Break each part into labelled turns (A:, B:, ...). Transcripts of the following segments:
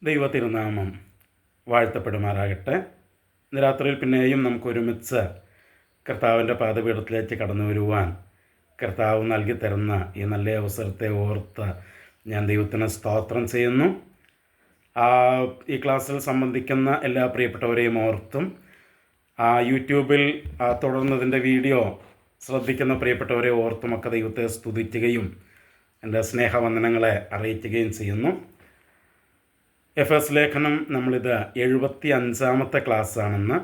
A: ദൈവ തിരുനാമം വാഴ്ത്തപ്പെടുമാറാകട്ടെ. ഇന്ന് രാത്രിയിൽ പിന്നെയും നമുക്കൊരുമിച്ച് കർത്താവിൻ്റെ പാദപീഠത്തിലേക്ക് കടന്നു വരുവാൻ കർത്താവ് നൽകി തരുന്ന ഈ നല്ല അവസരത്തെ ഓർത്ത് ഞാൻ ദൈവത്തിന് സ്തോത്രം ചെയ്യുന്നു. ഈ ക്ലാസ്സിൽ സംബന്ധിക്കുന്ന എല്ലാ പ്രിയപ്പെട്ടവരെയും ഓർത്തും യൂട്യൂബിൽ തുടർന്നതിൻ്റെ വീഡിയോ ശ്രദ്ധിക്കുന്ന പ്രിയപ്പെട്ടവരെ ഓർത്തുമൊക്കെ ദൈവത്തെ സ്തുതിക്കുകയും എൻ്റെ സ്നേഹവന്ദനങ്ങളെ അറിയിക്കുകയും ചെയ്യുന്നു. എഫെസ് ലേഖനം നമ്മളിത് 75-ാമത്തെ ക്ലാസ്സാണെന്ന്.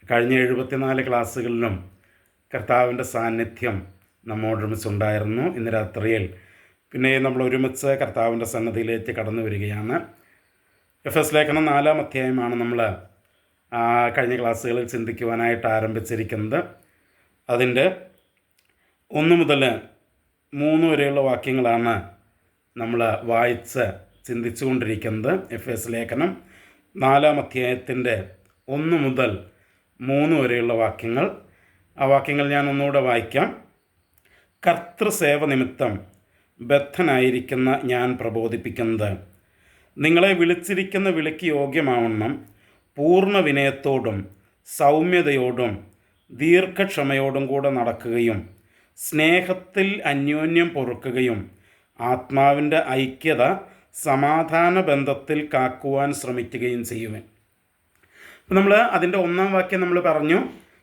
A: കഴിഞ്ഞ 74 ക്ലാസ്സുകളിലും കർത്താവിൻ്റെ സാന്നിധ്യം നമ്മോടൊരുമിച്ചുണ്ടായിരുന്നു. ഇന്ന് രാത്രിയിൽ പിന്നെ നമ്മൾ ഒരുമിച്ച് കർത്താവിൻ്റെ സന്നദ്ധിയിലേക്ക് കടന്നു വരികയാണ്. എഫെസ് ലേഖനം 4-ാം അധ്യായമാണ് നമ്മൾ കഴിഞ്ഞ ക്ലാസ്സുകളിൽ ചിന്തിക്കുവാനായിട്ട് ആരംഭിച്ചിരിക്കുന്നത്. അതിൻ്റെ 1 മുതൽ 3 വരെയുള്ള വാക്യങ്ങളാണ് നമ്മൾ വായിച്ച് ചിന്തിച്ചുകൊണ്ടിരിക്കുന്നത്. എഫെസ് ലേഖനം 4-ാം അധ്യായത്തിൻ്റെ 1 മുതൽ 3 വരെയുള്ള വാക്യങ്ങൾ. ആ വാക്യങ്ങൾ ഞാൻ ഒന്നുകൂടെ വായിക്കാം. കർത്തൃസേവ നിമിത്തം ബദ്ധനായിരിക്കുന്ന ഞാൻ പ്രബോധിപ്പിക്കുന്നത്, നിങ്ങളെ വിളിച്ചിരിക്കുന്ന വിളിക്ക് യോഗ്യമാവണ്ണം പൂർണ്ണ വിനയത്തോടും സൗമ്യതയോടും ദീർഘക്ഷമയോടും കൂടെ നടക്കുകയും സ്നേഹത്തിൽ അന്യോന്യം പൊറുക്കുകയും ആത്മാവിൻ്റെ ഐക്യത സമാധാന ബന്ധത്തിൽ കാക്കുവാൻ ശ്രമിക്കുകയും ചെയ്യുവൻ. നമ്മൾ അതിൻ്റെ 1-ാം വാക്യം നമ്മൾ പറഞ്ഞു,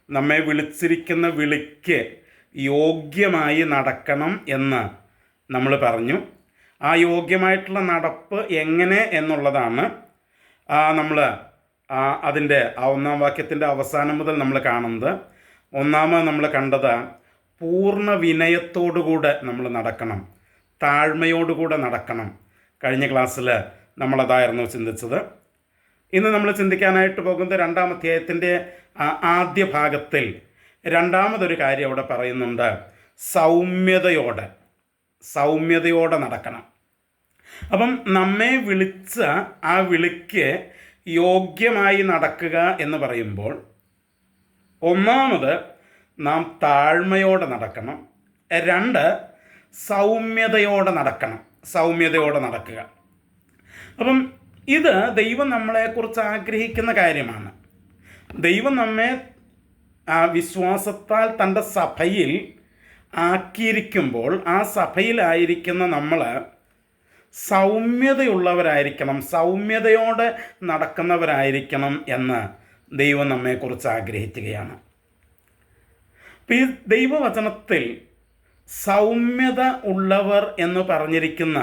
A: നമ്മെ വിളിച്ചിരിക്കുന്ന വിളിക്ക് യോഗ്യമായി നടക്കണം എന്ന് നമ്മൾ പറഞ്ഞു. ആ യോഗ്യമായിട്ടുള്ള നടപ്പ് എങ്ങനെ എന്നുള്ളതാണ് നമ്മൾ അതിൻ്റെ 1-ാം വാക്യത്തിൻ്റെ അവസാനം മുതൽ നമ്മൾ കാണുന്നത്. ഒന്നാമത് നമ്മൾ കണ്ടത് പൂർണ്ണ വിനയത്തോടുകൂടെ നമ്മൾ നടക്കണം, താഴ്മയോടുകൂടെ നടക്കണം. കഴിഞ്ഞ ക്ലാസ്സിൽ നമ്മളതായിരുന്നു ചിന്തിച്ചത്. ഇന്ന് നമ്മൾ ചിന്തിക്കാനായിട്ട് പോകുന്നത് 2-ാം അധ്യായത്തിൻ്റെ ആദ്യ ഭാഗത്തിൽ രണ്ടാമതൊരു കാര്യം അവിടെ പറയുന്നുണ്ട്. സൗമ്യതയോടെ നടക്കണം. അപ്പം നമ്മെ വിളിച്ച ആ വിളിക്ക് യോഗ്യമായി നടക്കുക എന്ന് പറയുമ്പോൾ ഒന്നാമത് നാം താഴ്മയോടെ നടക്കണം. 2 സൗമ്യതയോടെ നടക്കുക. അപ്പം ഇത് ദൈവം നമ്മളെക്കുറിച്ച് ആഗ്രഹിക്കുന്ന കാര്യമാണ്. ദൈവം നമ്മെ വിശ്വാസത്താൽ തൻ്റെ സഭയിൽ ആക്കിയിരിക്കുമ്പോൾ ആ സഭയിലായിരിക്കുന്ന നമ്മൾ സൗമ്യതയുള്ളവരായിരിക്കണം, സൗമ്യതയോടെ നടക്കുന്നവരായിരിക്കണം എന്ന് ദൈവം നമ്മെക്കുറിച്ച് ആഗ്രഹിക്കുകയാണ്. അപ്പം ഈ ദൈവവചനത്തിൽ സൗമ്യത ഉള്ളവർ എന്ന് പറഞ്ഞിരിക്കുന്ന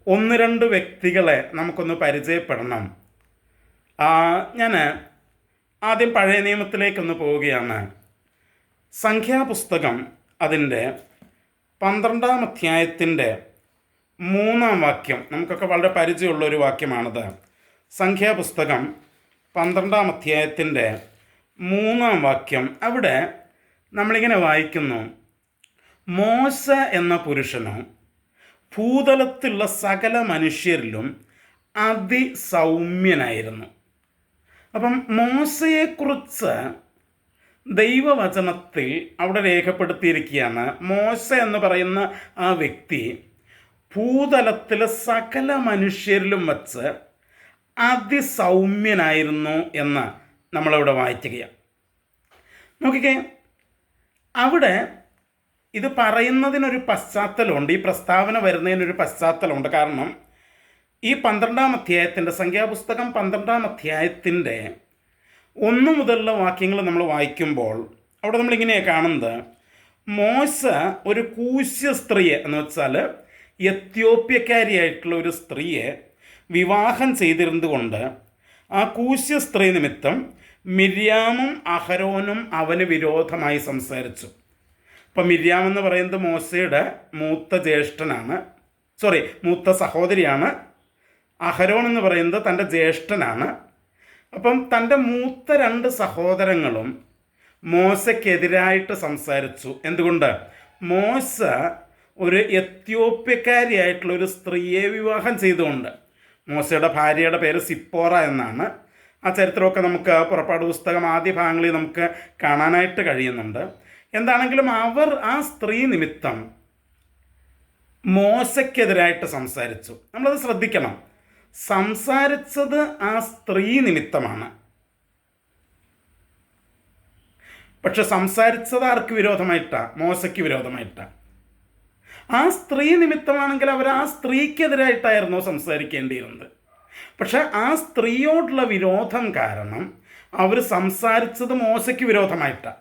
A: 1-2 വ്യക്തികളെ നമുക്കൊന്ന് പരിചയപ്പെടണം. ഞാൻ ആദ്യം പഴയ നിയമത്തിലേക്കൊന്ന് പോവുകയാണ്. സംഖ്യാപുസ്തകം അതിൻ്റെ 12-ാം അധ്യായത്തിൻ്റെ 3-ാം വാക്യം നമുക്കൊക്കെ വളരെ പരിചയമുള്ളൊരു വാക്യമാണത്. സംഖ്യാപുസ്തകം 12-ാം അധ്യായത്തിൻ്റെ 3-ാം വാക്യം. അവിടെ നമ്മളിങ്ങനെ വായിക്കുന്നു, മോശ എന്ന പുരുഷനോ ഭൂതലത്തിലുള്ള സകല മനുഷ്യരിലും അതിസൗമ്യനായിരുന്നു. അപ്പം മോശയെക്കുറിച്ച് ദൈവവചനത്തിൽ അവിടെ രേഖപ്പെടുത്തിയിരിക്കുകയാണ്. മോശ എന്ന് പറയുന്ന ആ വ്യക്തി ഭൂതലത്തിലെ സകല മനുഷ്യരിലും വച്ച് അതിസൗമ്യനായിരുന്നു എന്ന് നമ്മളവിടെ വായിക്കുകയാണ്. നോക്കിക്കേ, അവിടെ ഇത് പറയുന്നതിനൊരു പശ്ചാത്തലമുണ്ട്, ഈ പ്രസ്താവന വരുന്നതിനൊരു പശ്ചാത്തലമുണ്ട്. കാരണം ഈ 12-ാം അധ്യായത്തിൻ്റെ സംഖ്യാപുസ്തകം 12-ാം അധ്യായത്തിൻ്റെ 1 മുതലുള്ള വാക്യങ്ങൾ നമ്മൾ വായിക്കുമ്പോൾ അവിടെ നമ്മളിങ്ങനെയാണ് കാണുന്നത്. മോശ ഒരു കൂശ്യ സ്ത്രീയെ എന്ന് വെച്ചാൽ എത്യോപ്യക്കാരിയായിട്ടുള്ള ഒരു സ്ത്രീയെ വിവാഹം ചെയ്തിരുന്നതുകൊണ്ട് ആ കൂശ്യ സ്ത്രീ നിമിത്തം മിര്യാമും അഹരോനും അവന് വിരോധമായി സംസാരിച്ചു. അപ്പം മിര്യാം എന്ന് പറയുന്നത് മോശയുടെ മൂത്ത സഹോദരിയാണ്. അഹരോൻ എന്ന് പറയുന്നത് തൻ്റെ ജ്യേഷ്ഠനാണ്. അപ്പം തൻ്റെ മൂത്ത 2 സഹോദരങ്ങളും മോശയ്ക്കെതിരായിട്ട് സംസാരിച്ചു. എന്തുകൊണ്ട്? മോശ ഒരു എത്യോപ്യക്കാരിയായിട്ടുള്ളൊരു സ്ത്രീയെ വിവാഹം ചെയ്തുകൊണ്ട്. മോശയുടെ ഭാര്യയുടെ പേര് സിപ്പോറ എന്നാണ്. ആ ചരിത്രമൊക്കെ നമുക്ക് പുറപ്പാട് പുസ്തകം ആദ്യ ഭാഗങ്ങളിൽ നമുക്ക് കാണാനായിട്ട് കഴിയുന്നുണ്ട്. എന്താണെങ്കിലും അവർ ആ സ്ത്രീ നിമിത്തം മോശയ്ക്കെതിരായിട്ട് സംസാരിച്ചു. നമ്മളത് ശ്രദ്ധിക്കണം. സംസാരിച്ചത് ആ സ്ത്രീ നിമിത്തമാണ്. പക്ഷെ സംസാരിച്ചത് ആർക്ക് വിരോധമായിട്ടാണ്? മോശയ്ക്ക് വിരോധമായിട്ടാണ്. ആ സ്ത്രീ നിമിത്തമാണെങ്കിൽ അവർ ആ സ്ത്രീക്കെതിരായിട്ടായിരുന്നു സംസാരിക്കേണ്ടിയിരുന്നത്. പക്ഷെ ആ സ്ത്രീയോടുള്ള വിരോധം കാരണം അവർ സംസാരിച്ചത് മോശയ്ക്ക് വിരോധമായിട്ടാണ്.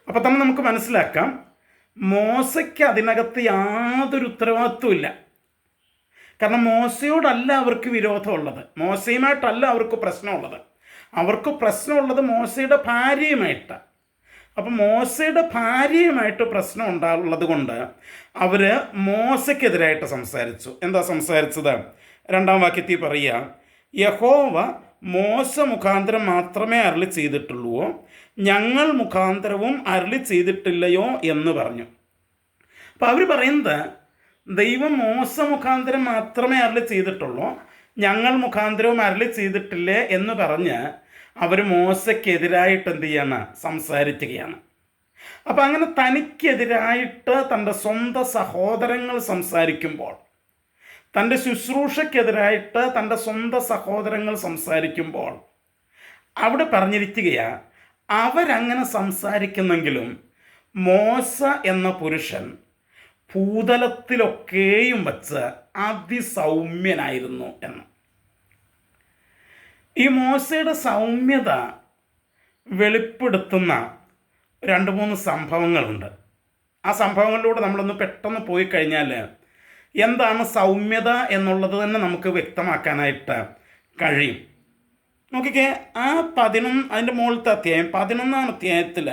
A: അപ്പം തന്നെ നമുക്ക് മനസ്സിലാക്കാം, മോശയ്ക്ക് അതിനകത്ത് യാതൊരു ഉത്തരവാദിത്വം ഇല്ല. കാരണം മോശയോടല്ല അവർക്ക് വിരോധമുള്ളത്, മോശയുമായിട്ടല്ല അവർക്ക് പ്രശ്നമുള്ളത്. അവർക്ക് പ്രശ്നമുള്ളത് മോശയുടെ ഭാര്യയുമായിട്ടാണ്. അപ്പം മോശയുടെ ഭാര്യയുമായിട്ട് പ്രശ്നം ഉണ്ടാകുള്ളത് കൊണ്ട് അവർ മോശയ്ക്കെതിരായിട്ട് സംസാരിച്ചു. എന്താ സംസാരിച്ചത്? 2-ാം വാക്യത്തിൽ പറയുക, യഹോവ മോശ മുഖാന്തരം മാത്രമേ അരുളി ചെയ്തിട്ടുള്ളൂവോ, ഞങ്ങൾ മുഖാന്തരവും അരുളി ചെയ്തിട്ടില്ലയോ എന്ന് പറഞ്ഞു. അപ്പം അവർ പറയുന്നത്, ദൈവം മോശ മുഖാന്തരം മാത്രമേ അരുളി ചെയ്തിട്ടുള്ളൂ, ഞങ്ങൾ മുഖാന്തരവും അരുളി ചെയ്തിട്ടില്ലേ എന്ന് പറഞ്ഞ് അവർ മോശയ്ക്കെതിരായിട്ട് എന്ത് ചെയ്യാണ്? സംസാരിക്കുകയാണ്. അപ്പം അങ്ങനെ തനിക്കെതിരായിട്ട് തൻ്റെ സ്വന്തം സഹോദരങ്ങൾ സംസാരിക്കുമ്പോൾ, തൻ്റെ ശുശ്രൂഷയ്ക്കെതിരായിട്ട് തൻ്റെ സ്വന്തം സഹോദരങ്ങൾ സംസാരിക്കുമ്പോൾ അവിടെ പറഞ്ഞിരിക്കുകയാണ്, അവരങ്ങനെ സംസാരിക്കുന്നെങ്കിലും മോശ എന്ന പുരുഷൻ ഭൂതലത്തിലൊക്കെയും വച്ച് അതിസൗമ്യനായിരുന്നു എന്ന്. ഈ മോശയുടെ സൗമ്യത വെളിപ്പെടുത്തുന്ന 2-3 സംഭവങ്ങളുണ്ട്. ആ സംഭവങ്ങളിലൂടെ നമ്മളൊന്ന് പെട്ടെന്ന് പോയി കഴിഞ്ഞാൽ എന്താണ് സൗമ്യത എന്നുള്ളത് തന്നെ നമുക്ക് വ്യക്തമാക്കാനായിട്ട് കഴിയും. നോക്കിക്കേ, ആ 11 അതിൻ്റെ മുകളിലത്തെ അധ്യായം 11-ാം അധ്യായത്തിൽ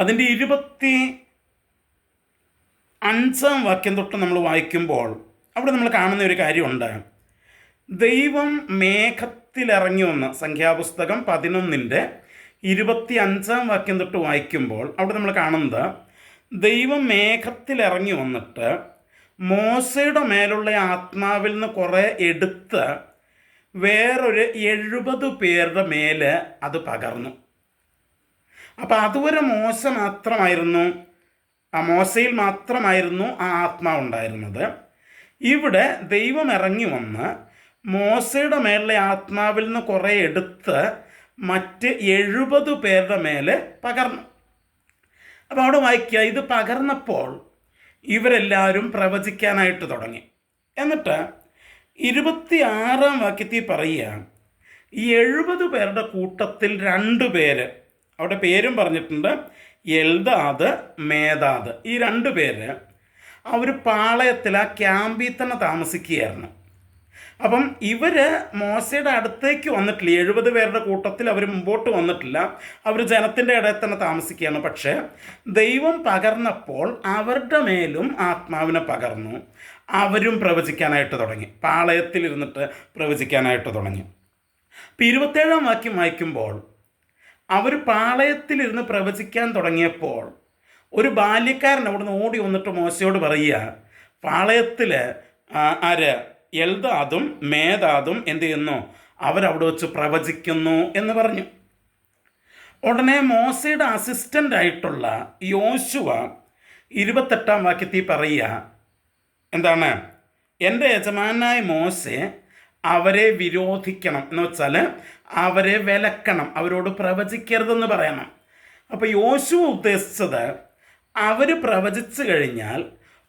A: അതിൻ്റെ 25-ാം വാക്യം തൊട്ട് നമ്മൾ വായിക്കുമ്പോൾ അവിടെ നമ്മൾ കാണുന്ന ഒരു കാര്യമുണ്ട്. ദൈവം മേഘത്തിലിറങ്ങി വന്ന്, സംഖ്യാപുസ്തകം 11-ന്റെ 25-ാം വാക്യം തൊട്ട് വായിക്കുമ്പോൾ അവിടെ നമ്മൾ കാണുന്നത്, ദൈവം മേഘത്തിലിറങ്ങി വന്നിട്ട് മോശയുടെ മേലുള്ള ആത്മാവിൽ നിന്ന് കുറേ എടുത്ത് വേറൊരു 70 പേരുടെ മേല് അത് പകർന്നു. അപ്പം അതുവരെ മോശ മാത്രമായിരുന്നു, ആ മോശയിൽ മാത്രമായിരുന്നു ആ ആത്മാവ് ഉണ്ടായിരുന്നത്. ഇവിടെ ദൈവം ഇറങ്ങി വന്ന് മോശയുടെ മേലുള്ള ആത്മാവിൽ നിന്ന് കുറേ എടുത്ത് മറ്റ് 70 പേരുടെ മേലെ പകർന്നു. അപ്പോൾ അവിടെ വായിക്കുക, ഇത് പകർന്നപ്പോൾ ഇവരെല്ലാവരും പ്രവചിക്കാനായിട്ട് തുടങ്ങി. എന്നിട്ട് 26-ാം വാക്യത്തിൽ പറയുക, ഈ 70 പേരുടെ കൂട്ടത്തിൽ 2 പേര്, അവിടെ പേരും പറഞ്ഞിട്ടുണ്ട്, എൽദാദ്, മേദാദ്. ഈ 2 പേര് അവർ പാളയത്തിൽ ആ ക്യാമ്പിൽ തന്നെ താമസിക്കുകയായിരുന്നു. അപ്പം ഇവർ മോശയുടെ അടുത്തേക്ക് വന്നിട്ടില്ല. 70 പേരുടെ കൂട്ടത്തിൽ അവർ മുമ്പോട്ട് വന്നിട്ടില്ല. അവർ ജനത്തിൻ്റെ ഇടയിൽ തന്നെ താമസിക്കുകയാണ്. പക്ഷേ ദൈവം പകർന്നപ്പോൾ അവരുടെ മേലും ആത്മാവിനെ പകർന്നു. അവരും പ്രവചിക്കാനായിട്ട് തുടങ്ങി, പാളയത്തിലിരുന്നിട്ട് പ്രവചിക്കാനായിട്ട് തുടങ്ങി. ഇപ്പം 27-ാം വാക്യം വായിക്കുമ്പോൾ, അവർ പാളയത്തിലിരുന്ന് പ്രവചിക്കാൻ തുടങ്ങിയപ്പോൾ ഒരു ബാല്യക്കാരൻ അവിടുന്ന് ഓടി വന്നിട്ട് മോശയോട് പറയുക, പാളയത്തിൽ എൽദാദും മേദാദും എന്ത് ചെയ്യുന്നു? അവരവിടെ വെച്ച് പ്രവചിക്കുന്നു എന്ന് പറഞ്ഞു. ഉടനെ മോശയുടെ അസിസ്റ്റൻ്റ് ആയിട്ടുള്ള യോശുവ 28-ാം വാക്യത്തിൽ പറയുക, എന്താണ്? എൻ്റെ യജമാനായ മോശെ അവരെ വിരോധിക്കണം എന്ന് വെച്ചാൽ അവരെ വിലക്കണം, അവരോട് പ്രവചിക്കരുതെന്ന് പറയണം. അപ്പോൾ യോശുവ ഉദ്ദേശിച്ചത്, അവർ പ്രവചിച്ചു കഴിഞ്ഞാൽ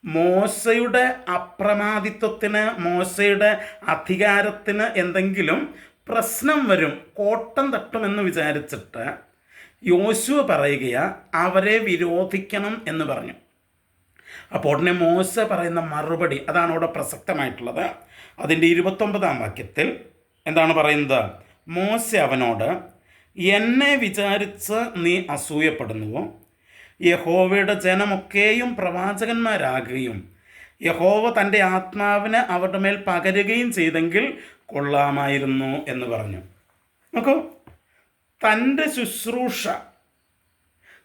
A: മോശയുടെ അപ്രമാദിത്വത്തിന്, മോശയുടെ അധികാരത്തിന് എന്തെങ്കിലും പ്രശ്നം വരും, കോട്ടം തട്ടുമെന്ന് വിചാരിച്ചിട്ട് യോശുവ പറയുകയാ അവരെ വിരോധിക്കണം എന്ന് പറഞ്ഞു. അപ്പോൾ ഉടനെ മോശ പറയുന്ന മറുപടി അതാണ് അവിടെ പ്രസക്തമായിട്ടുള്ളത്. അതിൻ്റെ 29-ാം വാക്യത്തിൽ എന്താണ് പറയുന്നത്? മോശ അവനോട്, എന്നെ വിചാരിച്ച് നീ അസൂയപ്പെടുന്നുവോ? യഹോവയുടെ ജനമൊക്കെയും പ്രവാചകന്മാരാകുകയും യഹോവ തൻ്റെ ആത്മാവിനെ അവരുടെ മേൽ പകരുകയും ചെയ്തെങ്കിൽ കൊള്ളാമായിരുന്നു എന്ന് പറഞ്ഞു. നോക്കൂ, തൻ്റെ ശുശ്രൂഷ,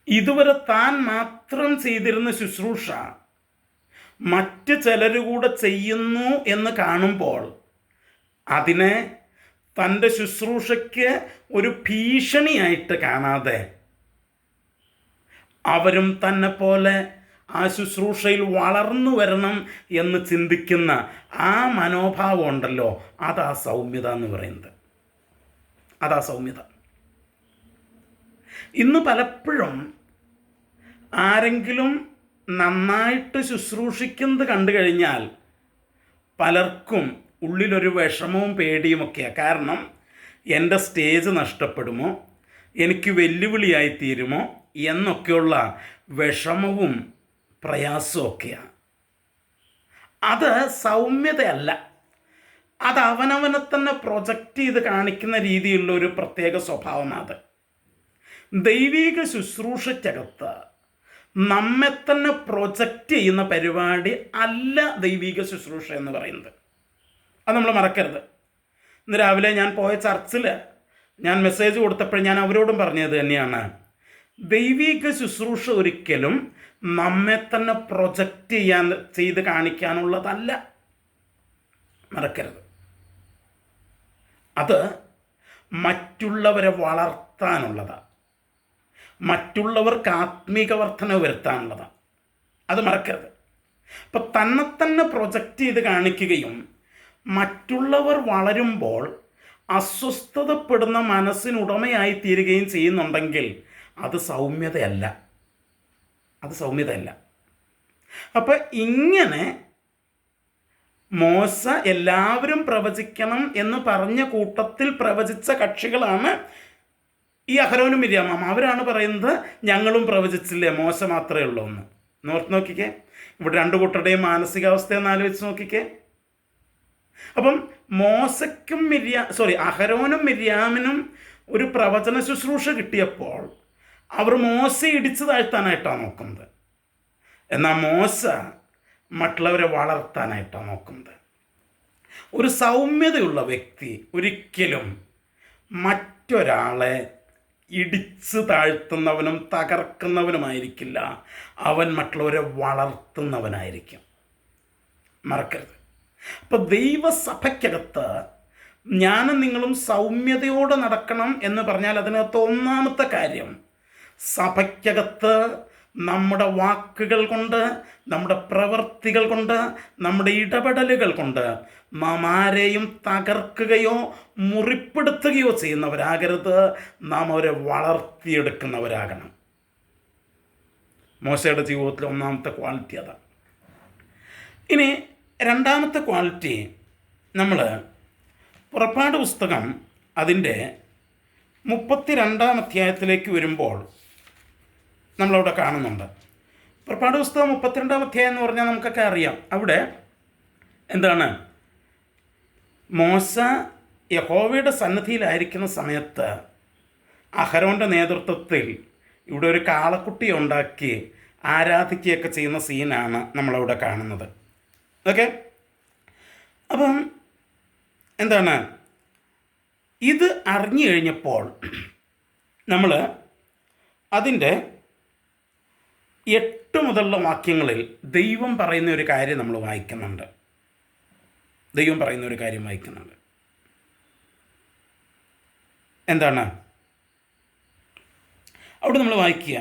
A: ഇതുവരെ താൻ മാത്രം ചെയ്തിരുന്ന ശുശ്രൂഷ മറ്റ് ചിലർ കൂടെ ചെയ്യുന്നു എന്ന് കാണുമ്പോൾ അതിനെ തൻ്റെ ശുശ്രൂഷയ്ക്ക് ഒരു ഭീഷണിയായിട്ട് കാണാതെ അവരും തന്നെ പോലെ ആ ശുശ്രൂഷയിൽ വളർന്നു വരണം എന്ന് ചിന്തിക്കുന്ന ആ മനോഭാവം ഉണ്ടല്ലോ, അതാ സൗമ്യത എന്ന് പറയുന്നത്. അതാ സൗമ്യത. ഇന്ന് പലപ്പോഴും ആരെങ്കിലും നന്നായിട്ട് ശുശ്രൂഷിക്കുന്നത് കണ്ടു കഴിഞ്ഞാൽ പലർക്കും ഉള്ളിലൊരു വിഷമവും പേടിയുമൊക്കെയാണ്. കാരണം എൻ്റെ സ്റ്റേജ് നഷ്ടപ്പെടുമോ, എനിക്ക് വെല്ലുവിളിയായി തീരുമോ എന്നൊക്കെയുള്ള വിഷമവും പ്രയാസമൊക്കെയാണ്. അത് സൗമ്യതയല്ല, അത് അവനവനെ തന്നെ പ്രൊജക്റ്റ് ചെയ്ത് കാണിക്കുന്ന രീതിയിലുള്ള ഒരു പ്രത്യേക സ്വഭാവമാണ് അത്. ദൈവിക ശുശ്രൂഷയ്ക്കകത്ത് നമ്മെ തന്നെ പ്രൊജക്റ്റ് ചെയ്യുന്ന പരിപാടി അല്ല ദൈവിക ശുശ്രൂഷ എന്ന് പറയുന്നത്. അത് നമ്മൾ മറക്കരുത്. ഇന്ന് രാവിലെ ഞാൻ പോയ ചർച്ചിൽ ഞാൻ മെസ്സേജ് കൊടുത്തപ്പോൾ ഞാൻ അവരോടും പറഞ്ഞത് തന്നെയാണ്, ദൈവിക ശുശ്രൂഷ ഒരിക്കലും നമ്മെ തന്നെ പ്രൊജക്റ്റ് ചെയ്ത് കാണിക്കാനുള്ളതല്ല. മറക്കരുത്. അത് മറ്റുള്ളവരെ വളർത്താനുള്ളതാണ്, മറ്റുള്ളവർക്ക് ആത്മീക വർധന വരുത്താനുള്ളതാണ്. അത് മറക്കരുത്. അപ്പം തന്നെ പ്രൊജക്റ്റ് ചെയ്ത് കാണിക്കുകയും മറ്റുള്ളവർ വളരുമ്പോൾ അസ്വസ്ഥതപ്പെടുന്ന മനസ്സിനുടമയായി തീരുകയും ചെയ്യുന്നുണ്ടെങ്കിൽ അത് സൗമ്യതയല്ല. അത് സൗമ്യതയല്ല. അപ്പം ഇങ്ങനെ മോശ എല്ലാവരും പ്രവചിക്കണം എന്ന് പറഞ്ഞ കൂട്ടത്തിൽ പ്രവചിച്ച കക്ഷികളാണ് ഈ അഹരോനും മിര്യാമും. അവരാണ് പറയുന്നത് ഞങ്ങളും പ്രവചിച്ചില്ലേ, മോശ മാത്രമേ ഉള്ളൂ എന്ന്. നോർത്ത് നോക്കിക്കേ, ഇവിടെ രണ്ടു കൂട്ടരുടെയും മാനസികാവസ്ഥയെന്ന് ആലോചിച്ച് നോക്കിക്കേ. അപ്പം മോശയ്ക്കും അഹരോനും മിര്യാമിനും ഒരു പ്രവചന ശുശ്രൂഷ കിട്ടിയപ്പോൾ അവർ മോശ ഇടിച്ചു താഴ്ത്താനായിട്ടാണ് നോക്കുന്നത്. എന്നാൽ മോശ മറ്റുള്ളവരെ വളർത്താനായിട്ടാണ് നോക്കുന്നത്. ഒരു സൗമ്യതയുള്ള വ്യക്തി ഒരിക്കലും മറ്റൊരാളെ ഇടിച്ചു താഴ്ത്തുന്നവനും തകർക്കുന്നവനുമായിരിക്കില്ല, അവൻ മറ്റുള്ളവരെ വളർത്തുന്നവനായിരിക്കും. മറക്കരുത്. അപ്പോൾ ദൈവസഭയ്ക്കകത്ത് ഞാനും നിങ്ങളും സൗമ്യതയോടെ നടക്കണം എന്ന് പറഞ്ഞാൽ അതിനകത്ത് ഒന്നാമത്തെ കാര്യം, സഭയ്ക്കകത്ത് നമ്മുടെ വാക്കുകൾ കൊണ്ട്, നമ്മുടെ പ്രവൃത്തികൾ കൊണ്ട്, നമ്മുടെ ഇടപെടലുകൾ കൊണ്ട് നാം ആരെയും തകർക്കുകയോ മുറിപ്പെടുത്തുകയോ ചെയ്യുന്നവരാകരുത്. നാം അവരെ വളർത്തിയെടുക്കുന്നവരാകണം. മോശയുടെ ജീവിതത്തിലെ ഒന്നാമത്തെ ക്വാളിറ്റി അതാണ്. ഇനി രണ്ടാമത്തെ ക്വാളിറ്റി, നമ്മൾ പുറപ്പാട് പുസ്തകം അതിൻ്റെ 32-ാം അധ്യായത്തിലേക്ക് വരുമ്പോൾ നമ്മളവിടെ കാണുന്നുണ്ട്. പുറപ്പാട് പുസ്തകം 32-ാം അധ്യായം എന്ന് പറഞ്ഞാൽ നമുക്കൊക്കെ അറിയാം. അവിടെ എന്താണ്, മോശ യഹോവയുടെ സന്നിധിയിലായിരിക്കുന്ന സമയത്ത് അഹരോൻ്റെ നേതൃത്വത്തിൽ ഇവിടെ ഒരു കാളക്കുട്ടിയെ ഉണ്ടാക്കി ആരാധിക്കുകയൊക്കെ ചെയ്യുന്ന സീനാണ് നമ്മളവിടെ കാണുന്നത്. ഓക്കെ. അപ്പം എന്താണ്, ഇത് അറിഞ്ഞു കഴിഞ്ഞപ്പോൾ നമ്മൾ അതിൻ്റെ 8 മുതലുള്ള വാക്യങ്ങളിൽ ദൈവം പറയുന്ന ഒരു കാര്യം നമ്മൾ വായിക്കുന്നുണ്ട്. എന്താണ് അവിടെ നമ്മൾ വായിക്കുക,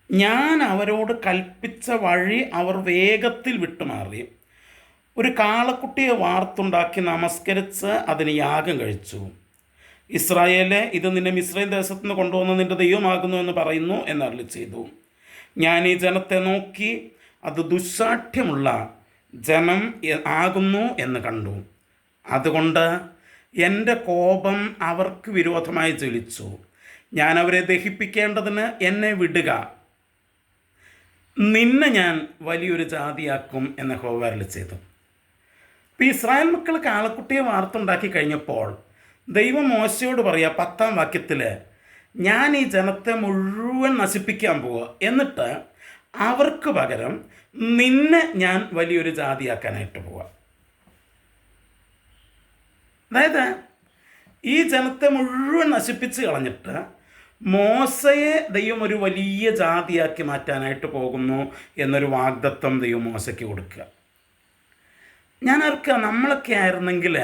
A: ഞാൻ അവരോട് കൽപ്പിച്ച വഴി അവർ വേഗത്തിൽ വിട്ടുമാറി ഒരു കാളക്കുട്ടിയെ വാർത്തുണ്ടാക്കി നമസ്കരിച്ച് അതിന് യാഗം കഴിച്ചു. ഇസ്രായേലെ, ഇത് നിന്നെ മിസ്രൈം ദേശത്ത് നിന്ന് കൊണ്ടുവന്ന നിൻ്റെ ദൈവമാകുന്നു എന്ന് പറയുന്നു എന്നരുളി ചെയ്തു. ഞാൻ ഈ ജനത്തെ നോക്കി അത് ദുസ്സാഠ്യമുള്ള ജനം ആകുന്നു എന്ന് കണ്ടു. അതുകൊണ്ട് എൻ്റെ കോപം അവർക്ക് വിരോധമായി ജ്വലിച്ചു. ഞാൻ അവരെ ദഹിപ്പിക്കേണ്ടതിന് എന്നെ വിടുക, നിന്നെ ഞാൻ വലിയൊരു ജാതിയാക്കും എന്ന് യഹോവ അരുളി ചെയ്തു. ഇപ്പോൾ ഇസ്രായേൽ മക്കൾ കാളക്കുട്ടിയെ വാർത്തുണ്ടാക്കി കഴിഞ്ഞപ്പോൾ ദൈവം മോശയോട് പറയുക 10-ാം വാക്യത്തിൽ, ഞാൻ ഈ ജനത്തെ മുഴുവൻ നശിപ്പിക്കാൻ പോവുക, എന്നിട്ട് അവർക്ക് പകരം നിന്നെ ഞാൻ വലിയൊരു ജാതിയാക്കാനായിട്ട് പോവുക. അതായത് ഈ ജനത്തെ മുഴുവൻ നശിപ്പിച്ച് കളഞ്ഞിട്ട് മോശയെ ദൈവം ഒരു വലിയ ജാതിയാക്കി മാറ്റാനായിട്ട് പോകുന്നു എന്നൊരു വാഗ്ദത്തം ദൈവം മോശയ്ക്ക് കൊടുക്കുക. ഞാൻ ഓർക്കുക, നമ്മളൊക്കെ ആയിരുന്നെങ്കിൽ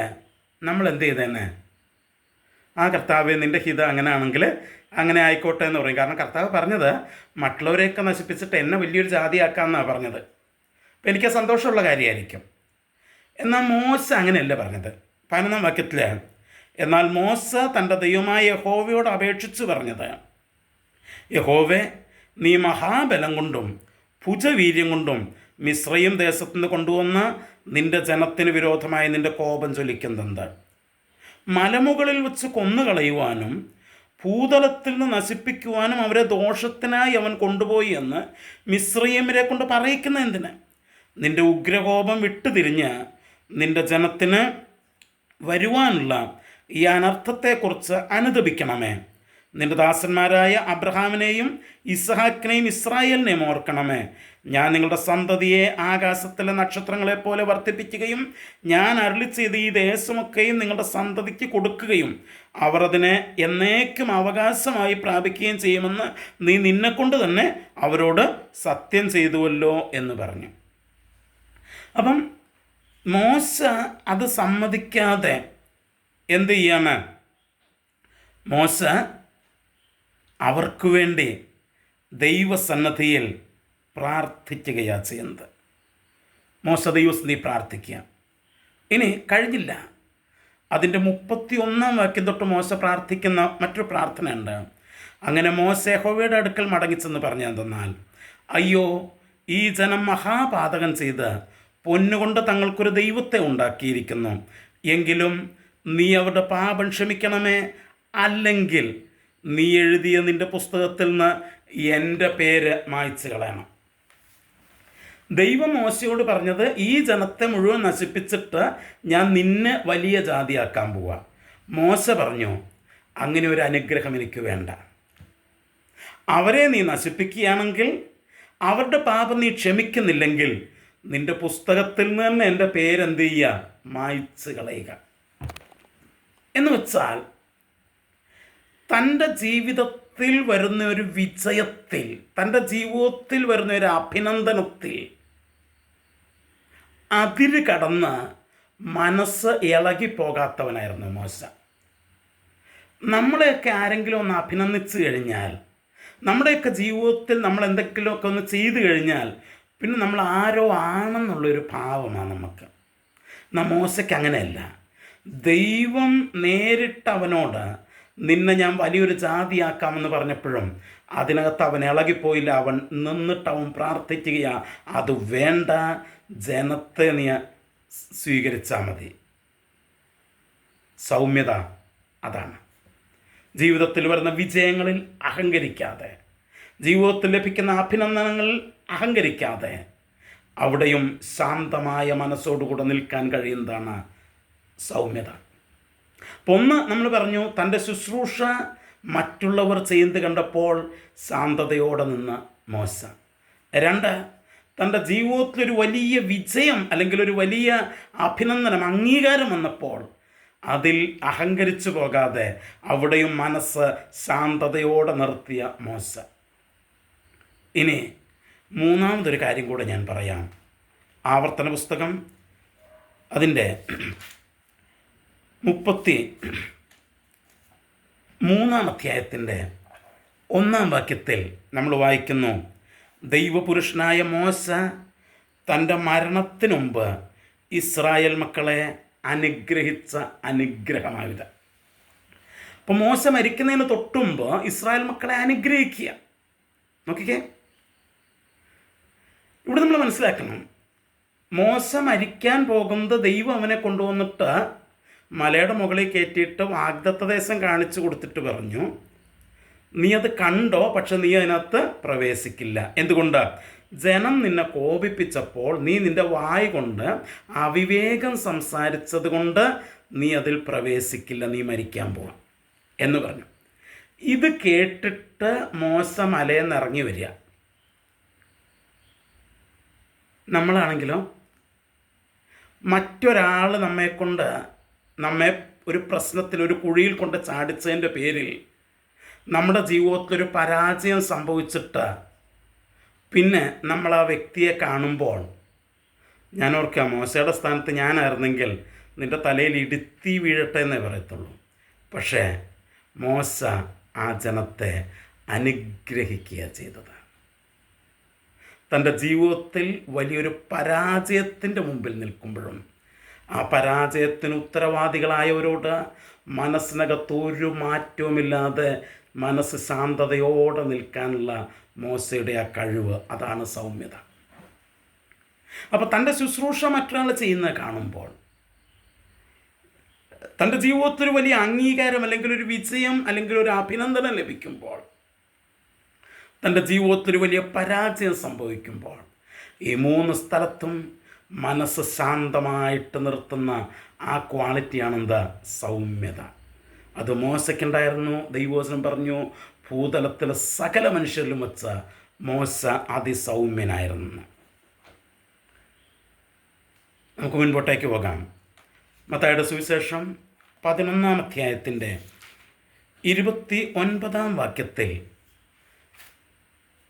A: നമ്മൾ എന്ത് ചെയ്തേനെ? ആ കർത്താവെ നിൻ്റെ ഹിതം അങ്ങനെയാണെങ്കിൽ അങ്ങനെ ആയിക്കോട്ടെ എന്ന് പറയും. കാരണം കർത്താവ് പറഞ്ഞത് മറ്റുള്ളവരെയൊക്കെ നശിപ്പിച്ചിട്ട് എന്നെ വലിയൊരു ജാതിയാക്കാമെന്നാണ് പറഞ്ഞത്. അപ്പോൾ എനിക്ക് സന്തോഷമുള്ള കാര്യമായിരിക്കും. എന്നാൽ മോശ അങ്ങനെയല്ല പറഞ്ഞത്. 11-ാം വാക്യത്തിൽ, എന്നാൽ മോശ തൻ്റെ ദൈവമായ യഹോവയോട് അപേക്ഷിച്ച് പറഞ്ഞത്, യഹോവേ, നീ മഹാബലം കൊണ്ടും ഭുജവീര്യം കൊണ്ടും മിസ്രയീം ദേശത്തു നിന്ന് കൊണ്ടുവന്ന് നിൻ്റെ ജനത്തിന് വിരോധമായി നിൻ്റെ കോപം ജ്വലിക്കുന്നത് മലമുകളിൽ വെച്ച് കൊന്നുകളയുവാനും ഭൂതലത്തിൽ നിന്ന് നശിപ്പിക്കുവാനും അവരെ ദോഷത്തിനായി അവൻ കൊണ്ടുപോയി എന്ന് മിസ്രയീമ്യരെ കൊണ്ട് പറയിക്കുന്ന എന്തിന്? നിൻ്റെ ഉഗ്രകോപം വിട്ടുതിരിഞ്ഞ് നിൻ്റെ ജനത്തിന് വരുവാനുള്ള ഈ അനർത്ഥത്തെക്കുറിച്ച് അനുദപിക്കണമേ. നിൻ്റെ ദാസന്മാരായ അബ്രഹാമിനെയും ഇസ്ഹാക്കിനെയും ഇസ്രായേലിനെയും ഓർക്കണമേ. ഞാൻ നിങ്ങളുടെ സന്തതിയെ ആകാശത്തിലെ നക്ഷത്രങ്ങളെപ്പോലെ വർദ്ധിപ്പിക്കുകയും ഞാൻ അരുളി ചെയ്ത് ഈ ദേശമൊക്കെയും നിങ്ങളുടെ സന്തതിക്ക് കൊടുക്കുകയും അവർ അതിനെ എന്നേക്കും അവകാശമായി പ്രാപിക്കുകയും ചെയ്യുമെന്ന് നീ നിന്നെക്കൊണ്ട് തന്നെ അവരോട് സത്യം ചെയ്തുവല്ലോ എന്ന് പറഞ്ഞു. അപ്പം മോശ അത് സമ്മതിക്കാതെ എന്ത് ചെയ്യാണ്? മോശ അവർക്ക് വേണ്ടി ദൈവസന്നദ്ധിയിൽ പ്രാർത്ഥിക്കുകയാണ് ചെയ്യുന്നത്. മോശ ദൈവസന്നിധി പ്രാർത്ഥിക്കുക. ഇനി കഴിഞ്ഞില്ല. അതിൻ്റെ 31-ാം വാക്യം തൊട്ട് മോശ പ്രാർത്ഥിക്കുന്ന മറ്റൊരു പ്രാർത്ഥനയുണ്ട്. അങ്ങനെ മോശ യഹോവയുടെ അടുക്കൽ മടങ്ങിച്ചെന്ന് പറഞ്ഞെന്തെന്നാൽ, അയ്യോ, ഈ ജനം മഹാപാതകം ചെയ്ത് പൊന്നുകൊണ്ട് തങ്ങൾക്കൊരു ദൈവത്തെ ഉണ്ടാക്കിയിരിക്കുന്നു. എങ്കിലും നീ അവരുടെ പാപം ക്ഷമിക്കണമേ, അല്ലെങ്കിൽ നീ എഴുതിയ നിൻ്റെ പുസ്തകത്തിൽ നിന്ന് എൻ്റെ പേര് മായ്ച്ചു കളയണം. ദൈവം മോശയോട് പറഞ്ഞത്, ഈ ജനത്തെ മുഴുവൻ നശിപ്പിച്ചിട്ട് ഞാൻ നിന്നെ വലിയ ജാതിയാക്കാൻ പോവാ. മോശ പറഞ്ഞു, അങ്ങനെ ഒരു അനുഗ്രഹം എനിക്ക് വേണ്ട. അവരെ നീ നശിപ്പിക്കുകയാണെങ്കിൽ, അവരുടെ പാപം നീ ക്ഷമിക്കുന്നില്ലെങ്കിൽ, നിൻ്റെ പുസ്തകത്തിൽ നിന്ന് തന്നെ എൻ്റെ പേരെന്ത് ചെയ്യുക? മായ്ച്ചു കളയുക. എന്ന് വെച്ചാൽ തൻ്റെ ജീവിതത്തിൽ വരുന്ന ഒരു വിജയത്തിൽ, തൻ്റെ ജീവിതത്തിൽ വരുന്ന ഒരു അഭിനന്ദനത്തിൽ അതിര് കടന്ന് മനസ്സ് ഇളകിപ്പോകാത്തവനായിരുന്നു മോശ. നമ്മളെയൊക്കെ ആരെങ്കിലും ഒന്ന് അഭിനന്ദിച്ചു കഴിഞ്ഞാൽ, നമ്മുടെയൊക്കെ ജീവിതത്തിൽ നമ്മൾ എന്തെങ്കിലുമൊക്കെ ഒന്ന് ചെയ്തു കഴിഞ്ഞാൽ പിന്നെ നമ്മൾ ആരോ ആണെന്നുള്ളൊരു ഭാവമാണ് നമുക്ക്. മോശയ്ക്ക് അങ്ങനെയല്ല. ദൈവം നേരിട്ട് അവനോട് നിന്നെ ഞാൻ വലിയൊരു ജാതിയാക്കാമെന്ന് പറഞ്ഞപ്പോഴും അതിനകത്ത് അവൻ ഇളകിപ്പോയില്ല. അവൻ നിന്നിട്ട് അവൻ പ്രാർത്ഥിക്കുകയാ, അത് വേണ്ട, ജനത്തെ നീ സ്വീകരിച്ചാൽ മതി. സൗമ്യത അതാണ്. ജീവിതത്തിൽ വരുന്ന വിജയങ്ങളിൽ അഹങ്കരിക്കാതെ, ജീവിതത്തിൽ ലഭിക്കുന്ന അഭിനന്ദനങ്ങളിൽ അഹങ്കരിക്കാതെ, അവിടെയും ശാന്തമായ മനസ്സോടുകൂടെ നിൽക്കാൻ കഴിയുന്നതാണ് സൗമ്യത. അപ്പോൾ ഒന്ന് നമ്മൾ പറഞ്ഞു, തൻ്റെ ശുശ്രൂഷ മറ്റുള്ളവർ ചെയ്യുന്നത് കണ്ടപ്പോൾ ശാന്തതയോടെ നിന്ന് മോശ. 2, തൻ്റെ ജീവിതത്തിലൊരു വലിയ വിജയം അല്ലെങ്കിൽ ഒരു വലിയ അഭിനന്ദനം, അംഗീകാരം വന്നപ്പോൾ അതിൽ അഹങ്കരിച്ചു പോകാതെ അവിടെയും മനസ്സ് ശാന്തതയോടെ നിർത്തിയ മോശ. ഇനി 3-മതൊരു കാര്യം കൂടെ ഞാൻ പറയാം. ആവർത്തന പുസ്തകം അതിൻ്റെ 33-ാം അധ്യായത്തിൻ്റെ 1-ാം വാക്യത്തിൽ നമ്മൾ വായിക്കുന്നു, ദൈവപുരുഷനായ മോശ തൻ്റെ മരണത്തിനു മുമ്പ് ഇസ്രായേൽ മക്കളെ അനുഗ്രഹിച്ച അനുഗ്രഹമായത്. അപ്പോൾ മോശ മരിക്കുന്നതിന് തൊട്ടുമുമ്പ് ഇസ്രായേൽ മക്കളെ അനുഗ്രഹിക്കുക. നോക്കിക്കേ, ഇവിടെ നമ്മൾ മനസ്സിലാക്കണം, മോശ മരിക്കാൻ പോകുന്നത് ദൈവം അവനെ കൊണ്ടുവന്നിട്ട് മലയുടെ മുകളിൽ കയറ്റിയിട്ട് വാഗ്ദത്ത ദേശം കാണിച്ചു കൊടുത്തിട്ട് പറഞ്ഞു, നീ അത് കണ്ടോ, പക്ഷെ നീ അതിനകത്ത് പ്രവേശിക്കില്ല. എന്തുകൊണ്ട്? ജനം നിന്നെ കോപിപ്പിച്ചപ്പോൾ നീ നിൻ്റെ വായ് കൊണ്ട് അവിവേകം സംസാരിച്ചത് കൊണ്ട് നീ അതിൽ പ്രവേശിക്കില്ല, നീ മരിക്കാൻ പോവാം എന്ന് പറഞ്ഞു. ഇത് കേട്ടിട്ട് മോശ മലയിൽ നിന്ന് ഇറങ്ങി വരിക. നമ്മളാണെങ്കിലോ മറ്റൊരാൾ നമ്മെ ഒരു പ്രശ്നത്തിൽ, ഒരു കുഴിയിൽ കൊണ്ട് ചാടിച്ചതിൻ്റെ പേരിൽ നമ്മുടെ ജീവിതത്തിലൊരു പരാജയം സംഭവിച്ചിട്ട് പിന്നെ നമ്മൾ ആ വ്യക്തിയെ കാണുമ്പോൾ, ഞാൻ ഓർക്കാം, മോശയുടെ സ്ഥാനത്ത് ഞാനായിരുന്നെങ്കിൽ നിൻ്റെ തലയിൽ ഇടുത്തി വീഴട്ടെ എന്നേ പറയത്തുള്ളൂ. പക്ഷേ മോശ ആ ജനത്തെ അനുഗ്രഹിക്കുക ചെയ്തത്. തൻ്റെ ജീവിതത്തിൽ വലിയൊരു പരാജയത്തിൻ്റെ മുമ്പിൽ നിൽക്കുമ്പോഴും ആ പരാജയത്തിന് ഉത്തരവാദികളായവരോട് മനസ്സിനകത്ത് ഒരു മാറ്റവുമില്ലാതെ മനസ്സ് ശാന്തതയോടെ നിൽക്കാനുള്ള മോശയുടെ ആ കഴിവ്, അതാണ് സൗമ്യത. അപ്പോൾ തൻ്റെ ശുശ്രൂഷ മറ്റൊരാൾ ചെയ്യുന്നത് കാണുമ്പോൾ, തൻ്റെ ജീവിതത്തിൽ വലിയ അംഗീകാരം അല്ലെങ്കിൽ ഒരു വിജയം അല്ലെങ്കിൽ ഒരു അഭിനന്ദനം ലഭിക്കുമ്പോൾ, തൻ്റെ ജീവിതത്തിൽ വലിയ പരാജയം സംഭവിക്കുമ്പോൾ, ഈ 3 സ്ഥലത്തും മനസ്സ് ശാന്തമായിട്ട് നിർത്തുന്ന ആ ക്വാളിറ്റിയാണ് എന്താ? സൗമ്യത. അത് മോശയ്ക്കുണ്ടായിരുന്നു. ദൈവവചനം പറഞ്ഞു, ഭൂതലത്തിലെ സകല മനുഷ്യരിലും വെച്ച മോശ അതിസൗമ്യനായിരുന്നു. നമുക്ക് മുൻപോട്ടേക്ക് പോകാം. മത്തായിയുടെ സുവിശേഷം 11-ാം അധ്യായത്തിൻ്റെ 29-ാം വാക്യത്തിൽ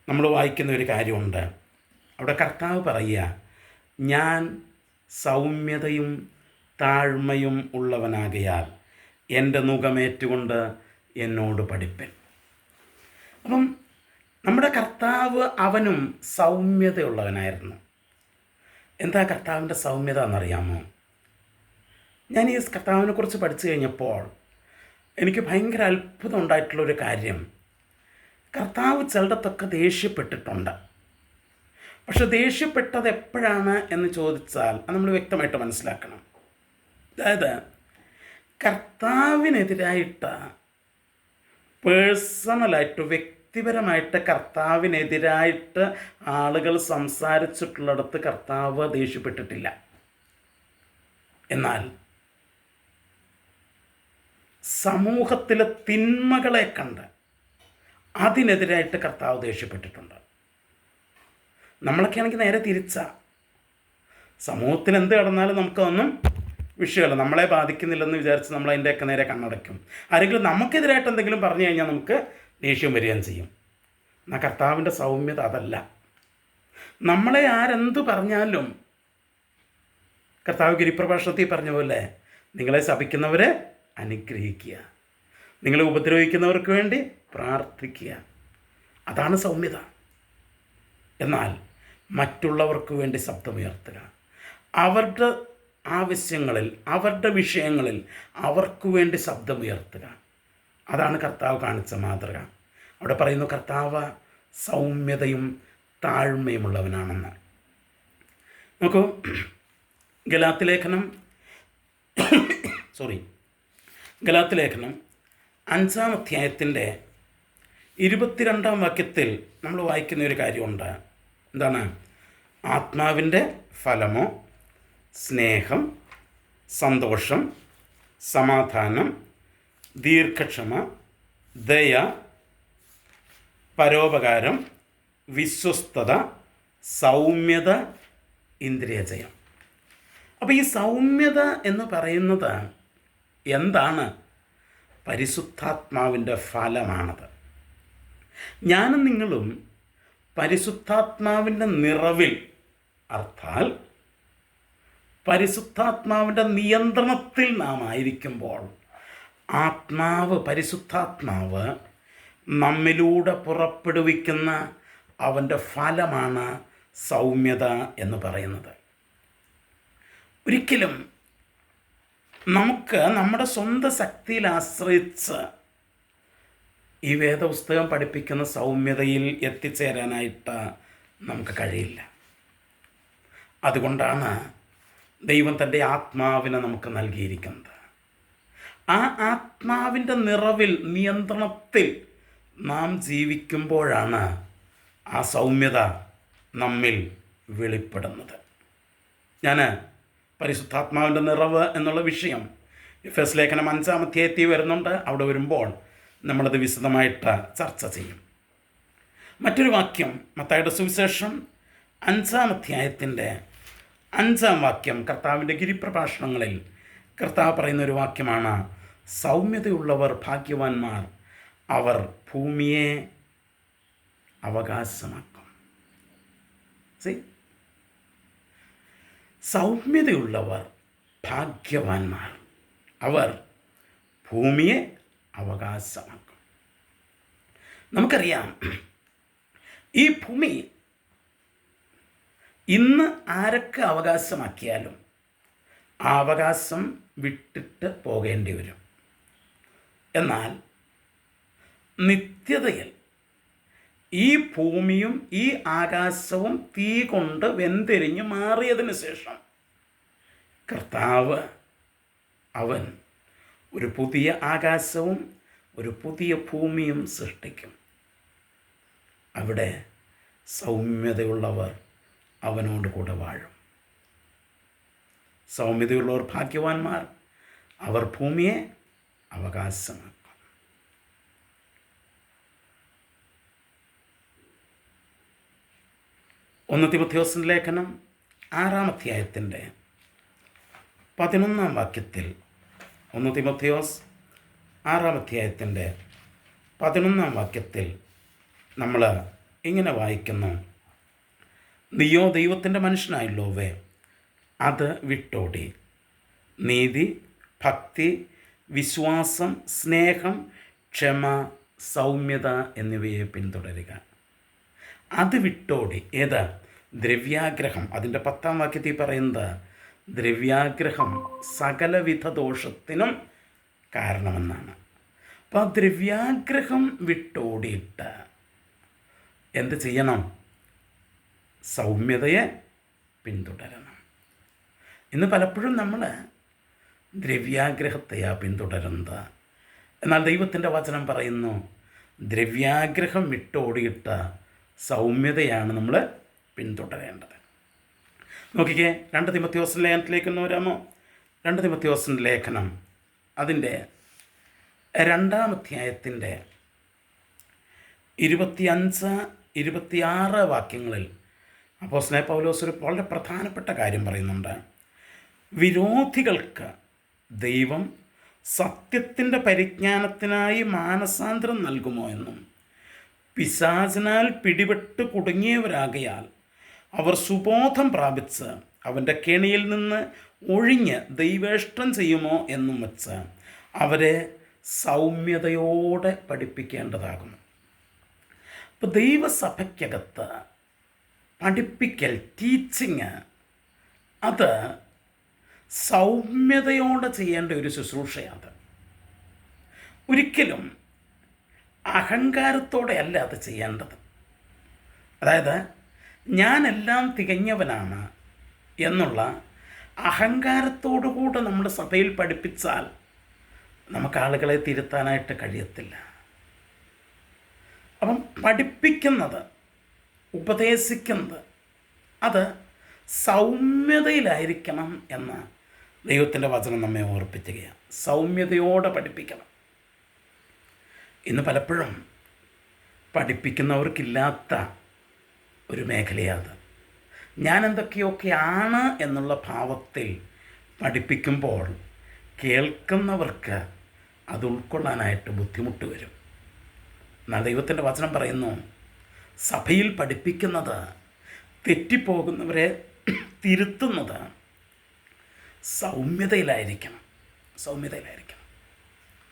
A: നമ്മൾ വായിക്കുന്ന ഒരു കാര്യമുണ്ട്. അവിടെ കർത്താവ് പറയുക, ഞാൻ സൗമ്യതയും താഴ്മയും ഉള്ളവനാകയാൽ എൻ്റെ നുകമേറ്റുകൊണ്ട് എന്നോട് പഠിപ്പൻ. അപ്പം നമ്മുടെ കർത്താവ് അവനും സൗമ്യതയുള്ളവനായിരുന്നു. എന്താ കർത്താവിൻ്റെ സൗമ്യത എന്നറിയാമോ? ഞാൻ ഈ കർത്താവിനെ കുറിച്ച് പഠിച്ചു കഴിഞ്ഞപ്പോൾ എനിക്ക് ഭയങ്കര അത്ഭുതം ഉണ്ടായിട്ടുള്ളൊരു കാര്യം, കർത്താവ് ചിലടത്തൊക്കെ ദേഷ്യപ്പെട്ടിട്ടുണ്ട്. പക്ഷെ ദേഷ്യപ്പെട്ടത് എപ്പോഴാണ് എന്ന് ചോദിച്ചാൽ അത് നമ്മൾ വ്യക്തമായിട്ട് മനസ്സിലാക്കണം. അതായത് കർത്താവിനെതിരായിട്ട് പേഴ്സണലായിട്ട് വ്യക്തിപരമായിട്ട് കർത്താവിനെതിരായിട്ട് ആളുകൾ സംസാരിച്ചിട്ടുള്ളിടത്ത് കർത്താവ് ദേഷ്യപ്പെട്ടിട്ടില്ല. എന്നാൽ സമൂഹത്തിലെ തിന്മകളെ കണ്ട് അതിനെതിരായിട്ട് കർത്താവ് ദേഷ്യപ്പെട്ടിട്ടുണ്ട്. നമ്മളൊക്കെ ആണെങ്കിൽ നേരെ തിരിച്ചാ. സമൂഹത്തിൽ എന്ത് കടന്നാലും നമുക്കതൊന്നും വിഷയമല്ല, നമ്മളെ ബാധിക്കുന്നില്ലെന്ന് വിചാരിച്ച് നമ്മൾ അതിൻ്റെയൊക്കെ നേരെ കണ്ണടയ്ക്കും. ആരെങ്കിലും നമുക്കെതിരായിട്ട് എന്തെങ്കിലും പറഞ്ഞു കഴിഞ്ഞാൽ നമുക്ക് ദേഷ്യം വരികയും ചെയ്യും. എന്നാൽ കർത്താവിൻ്റെ സൗമ്യത അതല്ല. നമ്മളെ ആരെന്ത് പറഞ്ഞാലും കർത്താവ് ഗിരിപ്രഭാഷണത്തിൽ പറഞ്ഞ പോലെ, നിങ്ങളെ ശപിക്കുന്നവരെ അനുഗ്രഹിക്കുക, നിങ്ങളെ ഉപദ്രവിക്കുന്നവർക്ക് വേണ്ടി പ്രാർത്ഥിക്കുക. അതാണ് സൗമ്യത. എന്നാൽ മറ്റുള്ളവർക്ക് വേണ്ടി ശബ്ദമുയർത്തുക, അവരുടെ ആവശ്യങ്ങളിൽ, അവരുടെ വിഷയങ്ങളിൽ അവർക്ക് വേണ്ടി ശബ്ദമുയർത്തുക, അതാണ് കർത്താവ് കാണിച്ച മാതൃക. അവിടെ പറയുന്നു കർത്താവ് സൗമ്യതയും താഴ്മയുമുള്ളവനാണെന്ന്. നോക്കൂ, ഗലാത്യലേഖനം 5-ാം അധ്യായത്തിൻ്റെ 22-ാം വാക്യത്തിൽ നമ്മൾ വായിക്കുന്ന ഒരു കാര്യമുണ്ട്. എന്താണ്? ആത്മാവിൻ്റെ ഫലമോ സ്നേഹം, സന്തോഷം, സമാധാനം, ദീർഘക്ഷമ, ദയ, പരോപകാരം, വിശ്വസ്തത, സൗമ്യത, ഇന്ദ്രിയജയം. അപ്പോൾ ഈ സൗമ്യത എന്ന് പറയുന്നത് എന്താണ്? പരിശുദ്ധാത്മാവിൻ്റെ ഫലമാണത്. ഞാനും നിങ്ങളും പരിശുദ്ധാത്മാവിൻ്റെ നിറവിൽ, അർത്ഥാൽ പരിശുദ്ധാത്മാവിൻ്റെ നിയന്ത്രണത്തിൽ നാം ആയിരിക്കുമ്പോൾ പരിശുദ്ധാത്മാവ് നമ്മിലൂടെ പുറപ്പെടുവിക്കുന്ന അവൻ്റെ ഫലമാണ് സൗമ്യത എന്ന് പറയുന്നത്. ഒരിക്കലും നമുക്ക് നമ്മുടെ സ്വന്തം ശക്തിയിൽ ആശ്രയിച്ച് ഈ വേദപുസ്തകം പഠിപ്പിക്കുന്ന സൗമ്യതയിൽ എത്തിച്ചേരാനായിട്ട് നമുക്ക് കഴിയില്ല. അതുകൊണ്ടാണ് ദൈവം തൻ്റെ ആത്മാവിനെ നമുക്ക് നൽകിയിരിക്കുന്നത്. ആ ആത്മാവിൻ്റെ നിറവിൽ, നിയന്ത്രണത്തിൽ നാം ജീവിക്കുമ്പോഴാണ് ആ സൗമ്യത നമ്മിൽ വെളിപ്പെടുന്നത്. ഞാൻ പരിശുദ്ധാത്മാവിൻ്റെ നിറവ് എന്നുള്ള വിഷയം എഫെസ്യ ലേഖനം 5-ാം അധ്യായത്തിൽ വരുന്നുണ്ട്. അവിടെ വരുമ്പോൾ നമ്മളത് വിശദമായിട്ട് ചർച്ച ചെയ്യും. മറ്റൊരു വാക്യം മത്തായിയുടെ സുവിശേഷം 5-ാം അധ്യായത്തിൻ്റെ 5-ാം വാക്യം, കർത്താവിൻ്റെ ഗിരിപ്രഭാഷണങ്ങളിൽ കർത്താവ് പറയുന്നൊരു വാക്യമാണ്, സൗമ്യതയുള്ളവർ ഭാഗ്യവാന്മാർ, അവർ ഭൂമിയെ അവകാശമാക്കും. സൗമ്യതയുള്ളവർ ഭാഗ്യവാന്മാർ, അവർ ഭൂമിയെ അവകാശമാക്കും. നമുക്കറിയാം, ഈ ഭൂമി ഇന്ന് ആരൊക്കെ അവകാശമാക്കിയാലും ആ അവകാശം വിട്ടിട്ട് പോകേണ്ടി വരും. എന്നാൽ നിത്യതയിൽ ഈ ഭൂമിയും ഈ ആകാശവും തീ കൊണ്ട് വെന്തെരിഞ്ഞ് മാറിയതിന് ശേഷം കർത്താവ് അവൻ ഒരു പുതിയ ആകാശവും ഒരു പുതിയ ഭൂമിയും സൃഷ്ടിക്കും. അവിടെ സൗമ്യതയുള്ളവർ അവനോട് കൂടെ വാഴും. സൗമ്യതയുള്ളവർ ഭാഗ്യവാന്മാർ, അവർ ഭൂമിയെ അവകാശമാക്കും. 1 തിമോഥെയോസിൻ്റെ ലേഖനം 6-ാം അധ്യായത്തിൻ്റെ 11-ാം വാക്യത്തിൽ 1 തിമോഥെയോസ് 6-ാം അധ്യായത്തിൻ്റെ 11-ാം വാക്യത്തിൽ നമ്മൾ ഇങ്ങനെ വായിക്കുന്നു: നീയോ ദൈവത്തിൻ്റെ മനുഷ്യനായുള്ളോവേ, അത് വിട്ടോടി നീതി, ഭക്തി, വിശ്വാസം, സ്നേഹം, ക്ഷമ, സൗമ്യത എന്നിവയെ പിന്തുടരുക. അത് വിട്ടോടി. ഏത്? ദ്രവ്യാഗ്രഹം. അതിൻ്റെ 10-ാം വാക്യത്തിൽ പറയുന്നത് ദ്രവ്യാഗ്രഹം സകലവിധ ദോഷത്തിനും കാരണമെന്നാണ്. അപ്പോൾ ആ ദ്രവ്യാഗ്രഹം വിട്ടോടിയിട്ട് എന്ത് ചെയ്യണം? സൗമ്യതയെ പിന്തുടരണം. ഇന്ന് പലപ്പോഴും നമ്മൾ ദ്രവ്യാഗ്രഹത്തെയാണ് പിന്തുടരുന്നത്. എന്നാൽ ദൈവത്തിൻ്റെ വചനം പറയുന്നു, ദ്രവ്യാഗ്രഹം വിട്ടോടിയിട്ട് സൗമ്യതയാണ് നമ്മൾ പിന്തുടരേണ്ടത്. നോക്കിക്കേ, 2 തിമോഥെയോസിൻ്റെ ലേഖനത്തിലേക്ക് ഒന്ന് വരാമോ? 2 തിമോഥെയോസിൻ്റെ ലേഖനം അതിൻ്റെ 2-ാം അധ്യായത്തിൻ്റെ 25-26 വാക്യങ്ങളിൽ അപ്പോസ്തലനായ പൗലോസ് ഒരു വളരെ പ്രധാനപ്പെട്ട കാര്യം പറയുന്നുണ്ട്. വിരോധികൾക്ക് ദൈവം സത്യത്തിൻ്റെ പരിജ്ഞാനത്തിനായി മാനസാന്തരം നൽകുമോ എന്നും, പിശാചിനാൽ പിടിപെട്ട് കുടുങ്ങിയവരാകയാൽ അവർ സുബോധം പ്രാപിച്ച് അവൻ്റെ കെണിയിൽ നിന്ന് ഒഴിഞ്ഞ് ദൈവേഷ്ടം ചെയ്യുമോ എന്നും വെച്ച് അവരെ സൗമ്യതയോടെ പഠിപ്പിക്കേണ്ടതാകുന്നു. ഇപ്പോൾ ദൈവസഭയ്ക്കകത്ത് പഠിപ്പിക്കൽ, ടീച്ചിങ്, അത് സൗമ്യതയോടെ ചെയ്യേണ്ട ഒരു ശുശ്രൂഷയാണ്. ഒരിക്കലും അഹങ്കാരത്തോടെ അല്ല അത് ചെയ്യേണ്ടത്. അതായത് ഞാനെല്ലാം തികഞ്ഞവനാണ് എന്നുള്ള അഹങ്കാരത്തോടുകൂടെ നമ്മുടെ സഭയിൽ പഠിപ്പിച്ചാൽ നമുക്ക് ആളുകളെ തിരുത്താനായിട്ട് കഴിയത്തില്ല. അപ്പം പഠിപ്പിക്കുന്നത്, ഉപദേശിക്കുന്നത് അത് സൗമ്യതയിലായിരിക്കണം എന്ന് ദൈവത്തിൻ്റെ വചനം നമ്മെ ഓർപ്പിക്കുകയാണ്. സൗമ്യതയോടെ പഠിപ്പിക്കണം. ഇന്ന് പലപ്പോഴും പഠിപ്പിക്കുന്നവർക്കില്ലാത്ത ഒരു മേഖലയാണ്. ഞാൻ എന്തൊക്കെയൊക്കെയാണ് എന്നുള്ള ഭാവത്തിൽ പഠിപ്പിക്കുമ്പോൾ കേൾക്കുന്നവർക്ക് അത് ഉൾക്കൊള്ളാനായിട്ട് ബുദ്ധിമുട്ട് വരും. എന്നാൽ ദൈവത്തിൻ്റെ വചനം പറയുന്നു, സഭയിൽ പഠിപ്പിക്കുന്നത്, തെറ്റിപ്പോകുന്നവരെ തിരുത്തുന്നത് സൗമ്യതയിലായിരിക്കണം.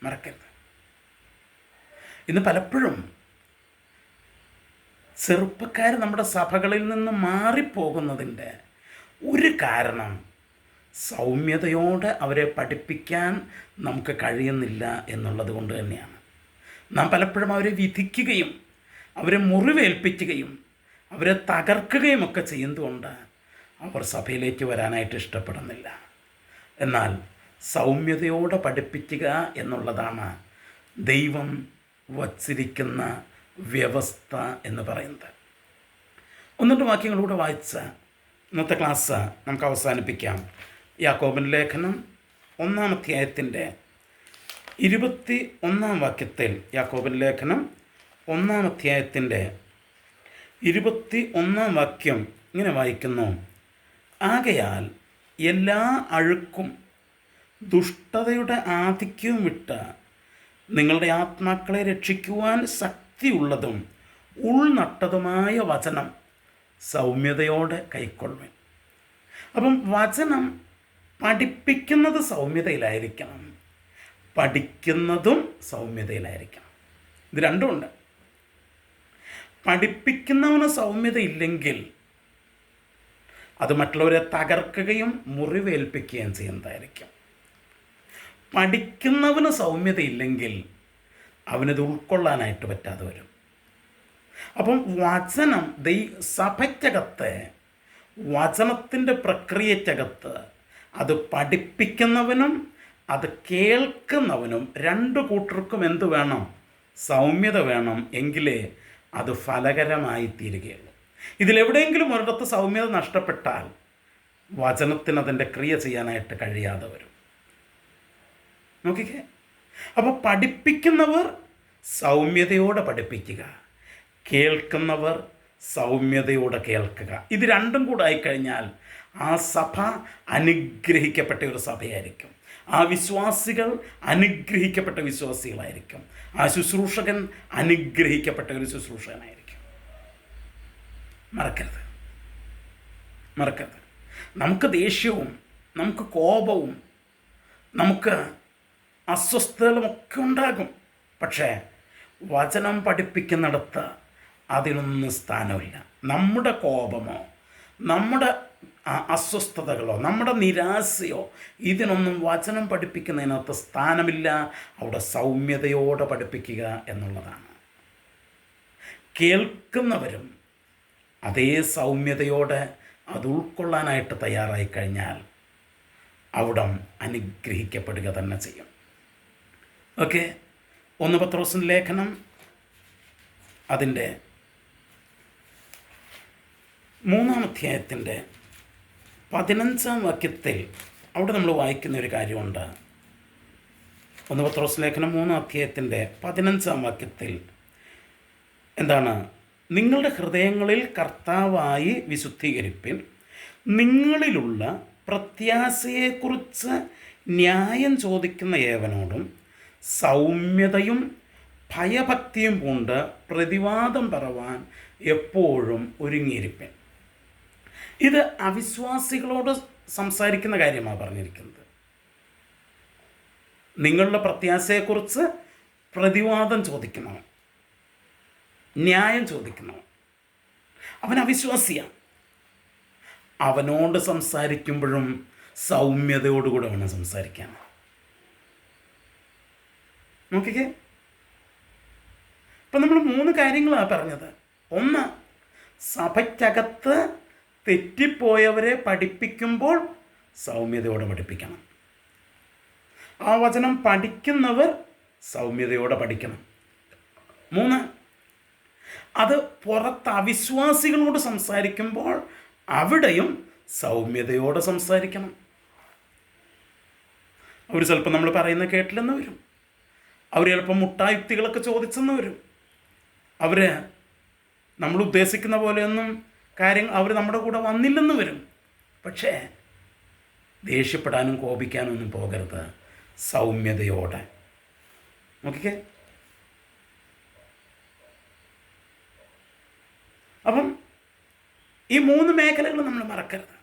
A: മറക്കരുത്. ഇന്ന് പലപ്പോഴും ചെറുപ്പക്കാർ നമ്മുടെ സഭകളിൽ നിന്ന് മാറിപ്പോകുന്നതിൻ്റെ ഒരു കാരണം സൗമ്യതയോടെ അവരെ പഠിപ്പിക്കാൻ നമുക്ക് കഴിയുന്നില്ല എന്നുള്ളത് കൊണ്ട് തന്നെയാണ്. നാം പലപ്പോഴും അവരെ വിധിക്കുകയും അവരെ മുറിവേൽപ്പിക്കുകയും അവരെ തകർക്കുകയും ഒക്കെ ചെയ്യുന്നതുകൊണ്ട് അവർ സഭയിലേക്ക് വരാനായിട്ട് ഇഷ്ടപ്പെടുന്നില്ല. എന്നാൽ സൗമ്യതയോടെ പഠിപ്പിക്കുക എന്നുള്ളതാണ് ദൈവം വച്ചിരിക്കുന്ന വ്യവസ്ഥ എന്ന് പറയുന്നത്. 1-2 വാക്യങ്ങളൂടെ വായിച്ച് ഇന്നത്തെ ക്ലാസ് നമുക്ക് അവസാനിപ്പിക്കാം. യാക്കോബിൻ്റെ ലേഖനം 1-ാം അധ്യായത്തിൻ്റെ 21-ാം വാക്യത്തിൽ, യാക്കോബിൻ്റെ ലേഖനം 1-ാം അധ്യായത്തിൻ്റെ 21-ാം വാക്യം ഇങ്ങനെ വായിക്കുന്നു: ആകയാൽ എല്ലാ അഴുക്കും ദുഷ്ടതയുടെ ആധിക്യവും വിട്ട് നിങ്ങളുടെ ആത്മാക്കളെ രക്ഷിക്കുവാൻ ശക്തിയുള്ളതും ഉൾനട്ടതുമായ വചനം സൗമ്യതയോടെ കൈക്കൊള്ളുവിൻ. അപ്പം വചനം പഠിപ്പിക്കുന്നത് സൗമ്യതയിലായിരിക്കണം, പഠിക്കുന്നതും സൗമ്യതയിലായിരിക്കണം. ഇത് രണ്ടുമുണ്ട്. പഠിപ്പിക്കുന്നവന് സൗമ്യത ഇല്ലെങ്കിൽ അത് മറ്റുള്ളവരെ തകർക്കുകയും മുറിവേൽപ്പിക്കുകയും ചെയ്യുന്നതായിരിക്കും. പഠിക്കുന്നവന് സൗമ്യത ഇല്ലെങ്കിൽ അവനത് ഉൾക്കൊള്ളാനായിട്ട് പറ്റാതെ വരും. അപ്പം വചനം സഭയ്ക്കകത്ത്, വചനത്തിൻ്റെ പ്രക്രിയക്കകത്ത് അത് പഠിപ്പിക്കുന്നവനും അത് കേൾക്കുന്നവനും രണ്ടു കൂട്ടർക്കും എന്ത് വേണം? സൗമ്യത വേണം. എങ്കിലേ അത് ഫലകരമായി തീരുകയുള്ളൂ. ഇതിലെവിടെയെങ്കിലും ഒരിടത്ത് സൗമ്യത നഷ്ടപ്പെട്ടാൽ വചനത്തിന് അതിൻ്റെ ക്രിയ ചെയ്യാനായിട്ട് കഴിയാതെ വരും. നോക്കിക്കേ, അപ്പോൾ പഠിപ്പിക്കുന്നവർ സൗമ്യതയോടെ പഠിപ്പിക്കുക, കേൾക്കുന്നവർ സൗമ്യതയോടെ കേൾക്കുക. ഇത് രണ്ടും കൂടെ ആയിക്കഴിഞ്ഞാൽ ആ സഭ അനുഗ്രഹിക്കപ്പെട്ട ഒരു സഭയായിരിക്കും. ആ വിശ്വാസികൾ അനുഗ്രഹിക്കപ്പെട്ട വിശ്വാസികളായിരിക്കും. ആ ശുശ്രൂഷകൻ അനുഗ്രഹിക്കപ്പെട്ട ഒരു ശുശ്രൂഷകനായിരിക്കും. മറക്കരുത്. നമുക്ക് ദേഷ്യവും നമുക്ക് കോപവും നമുക്ക് അസ്വസ്ഥതകളുമൊക്കെ ഉണ്ടാകും. പക്ഷേ വചനം പഠിപ്പിക്കുന്നിടത്ത് അതിനൊന്നും സ്ഥാനമില്ല. നമ്മുടെ കോപമോ നമ്മുടെ അസ്വസ്ഥതകളോ നമ്മുടെ നിരാശയോ ഇതിനൊന്നും വചനം പഠിപ്പിക്കുന്നതിനകത്ത് സ്ഥാനമില്ല. അവിടെ സൗമ്യതയോടെ പഠിപ്പിക്കുക എന്നുള്ളതാണ്. കേൾക്കുന്നവരും അതേ സൗമ്യതയോടെ അത് ഉൾക്കൊള്ളാനായിട്ട് തയ്യാറായി കഴിഞ്ഞാൽ അവിടം അനുഗ്രഹിക്കപ്പെടുക തന്നെ ചെയ്യും. ഓക്കെ, 1 പത്രോസിൻ്റെ ലേഖനം അതിൻ്റെ 3-ാം അധ്യായത്തിൻ്റെ 15-ാം വാക്യത്തിൽ അവിടെ നമ്മൾ വായിക്കുന്ന ഒരു കാര്യമുണ്ട്. 1 പത്രോസ് ലേഖനം 3-ാം അധ്യായത്തിൻ്റെ 15-ാം വാക്യത്തിൽ എന്താണ്? നിങ്ങളുടെ ഹൃദയങ്ങളിൽ കർത്താവായി വിശുദ്ധീകരിപ്പിൻ, നിങ്ങളിലുള്ള പ്രത്യാശയെക്കുറിച്ച് ന്യായം ചോദിക്കുന്ന ഏവനോടും സൗമ്യതയും ഭയഭക്തിയും കൊണ്ട് പ്രതിവാദം പറവാൻ എപ്പോഴും ഒരുങ്ങിയിരിപ്പൻ. ഇത് അവിശ്വാസികളോട് സംസാരിക്കുന്ന കാര്യമാണ് പറഞ്ഞിരിക്കുന്നത്. നിങ്ങളുടെ പ്രത്യാശയെക്കുറിച്ച് പ്രതിവാദം ചോദിക്കുന്നവൻ, ന്യായം ചോദിക്കുന്നവൻ, അവൻ അവിശ്വാസിയാണ്. അവനോട് സംസാരിക്കുമ്പോഴും സൗമ്യതയോടുകൂടെ വേണം സംസാരിക്കാൻ. നോക്കിക്കേ, ഇപ്പം നമ്മൾ 3 കാര്യങ്ങളാണ് പറഞ്ഞത്. 1, സഭയ്ക്കകത്ത് തെറ്റിപ്പോയവരെ പഠിപ്പിക്കുമ്പോൾ സൗമ്യതയോടെ പഠിപ്പിക്കണം. ആ വചനം പഠിക്കുന്നവർ സൗമ്യതയോടെ പഠിക്കണം. 3, അത് പുറത്ത് അവിശ്വാസികളോട് സംസാരിക്കുമ്പോൾ അവിടെയും സൗമ്യതയോടെ സംസാരിക്കണം. അവർ ചിലപ്പോൾ നമ്മൾ പറയുന്ന കേട്ടില്ലെന്ന് വരും. അവർ ചിലപ്പോൾ മുട്ടായുക്തികളൊക്കെ ചോദിച്ചെന്ന് വരും. അവർ നമ്മൾ ഉദ്ദേശിക്കുന്ന പോലെയൊന്നും കാര്യങ്ങൾ അവർ നമ്മുടെ കൂടെ വന്നില്ലെന്ന് വരും. പക്ഷേ ദേഷ്യപ്പെടാനും കോപിക്കാനും ഒന്നും പോകരുത്. സൗമ്യതയോടെ നോക്കിക്കേ. അപ്പം ഈ 3 മേഖലകൾ നമ്മൾ മറക്കരുത്.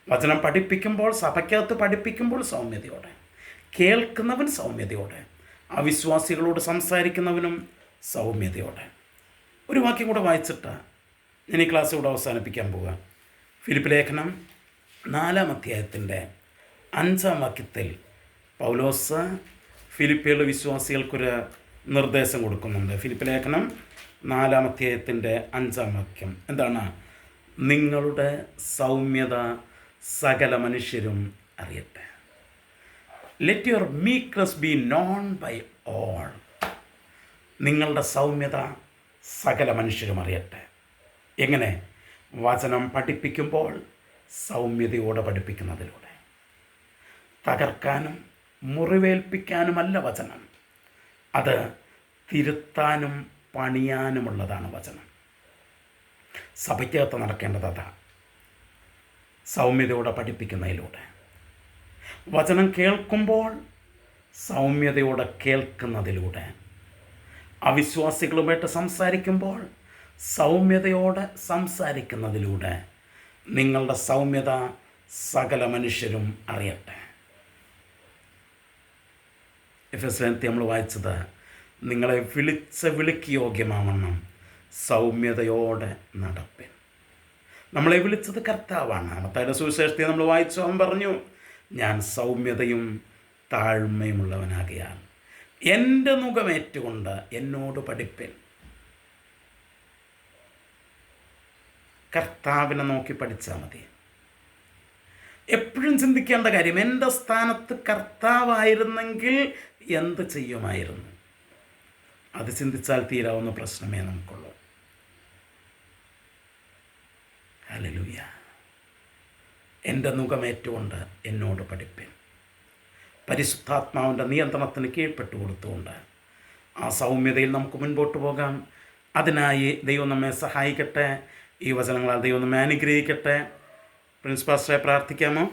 A: വചനം പഠിപ്പിക്കുമ്പോൾ, സഭയ്ക്കകത്ത് പഠിപ്പിക്കുമ്പോൾ സൗമ്യതയോടെ, കേൾക്കുന്നവൻ സൗമ്യതയോടെ, അവിശ്വാസികളോട് സംസാരിക്കുന്നവനും സൗമ്യതയോടെ. ഒരു വാക്യം കൂടെ വായിച്ചിട്ട് ഞാൻ ഈ ക്ലാസ് കൂടെ അവസാനിപ്പിക്കാൻ പോകാം. ഫിലിപ്പ് ലേഖനം 4-ാം അധ്യായത്തിൻ്റെ 5-ാം വാക്യത്തിൽ പൗലോസ് ഫിലിപ്പിയിലെ വിശ്വാസികൾക്കൊരു നിർദ്ദേശം കൊടുക്കുന്നുണ്ട്. ഫിലിപ്പ് ലേഖനം 4-ാം അധ്യായത്തിൻ്റെ 5-ാം വാക്യം എന്താണ്? നിങ്ങളുടെ സൗമ്യത സകല മനുഷ്യരും അറിയട്ടെ. Let your meekness be known by all. നിങ്ങളുടെ സൗമ്യത സകല മനുഷ്യരും അറിയട്ടെ. എങ്ങനെ? വചനം പഠിപ്പിക്കുമ്പോൾ സൗമ്യതയോടെ പഠിപ്പിക്കുന്നതിലൂടെ. തകർക്കാനും മുറിവേൽപ്പിക്കാനുമല്ല വചനം, അത് തിരുത്താനും പണിയാനുമുള്ളതാണ് വചനം. സഭയ്ക്കകത്ത് നടക്കേണ്ടത് അതാ, സൗമ്യതയോടെ പഠിപ്പിക്കുന്നതിലൂടെ. വചനം കേൾക്കുമ്പോൾ സൗമ്യതയോടെ കേൾക്കുന്നതിലൂടെ. അവിശ്വാസികളുമായിട്ട് സംസാരിക്കുമ്പോൾ സൗമ്യതയോടെ സംസാരിക്കുന്നതിലൂടെ നിങ്ങളുടെ സൗമ്യത സകല മനുഷ്യരും അറിയട്ടെ. എഫെസ്യൻസ് നമ്മൾ വായിച്ചത് നിങ്ങളെ വിളിച്ച വിളിക്ക് യോഗ്യമാവണ്ണം സൗമ്യതയോടെ നടപ്പിൻ. നമ്മളെ വിളിച്ചത് കർത്താവാണ്. മത്തായിയുടെ സുവിശേഷത്തെ നമ്മൾ വായിച്ചു. അവൻ പറഞ്ഞു, ഞാൻ സൗമ്യതയും താഴ്മയുമുള്ളവനാകിയാൽ എൻ്റെ മുഖമേറ്റുകൊണ്ട് എന്നോട് പഠിപ്പിൻ. കർത്താവിനെ നോക്കി പഠിച്ചാൽ മതി. എപ്പോഴും ചിന്തിക്കേണ്ട കാര്യം, എൻ്റെ സ്ഥാനത്ത് കർത്താവായിരുന്നെങ്കിൽ എന്ത് ചെയ്യുമായിരുന്നു? അത് ചിന്തിച്ചാൽ തീരാവുന്ന പ്രശ്നമേ നമുക്കുള്ളൂ. ഹല്ലേലൂയ. എൻ്റെ മുഖമേറ്റുകൊണ്ട് എന്നോട് പഠിപ്പിൻ. പരിശുദ്ധാത്മാവിൻ്റെ നിയന്ത്രണത്തിന് കീഴ്പ്പെട്ടു കൊടുത്തുകൊണ്ട് ആ സൗമ്യതയിൽ നമുക്ക് മുൻപോട്ട് പോകാം. അതിനായി ദൈവം നമ്മെ സഹായിക്കട്ടെ. ഈ വചനങ്ങളാൽ ദൈവം നമ്മെ അനുഗ്രഹിക്കട്ടെ. പ്രിൻസ് പാസ്റ്ററെ പ്രാർത്ഥിക്കാമോ?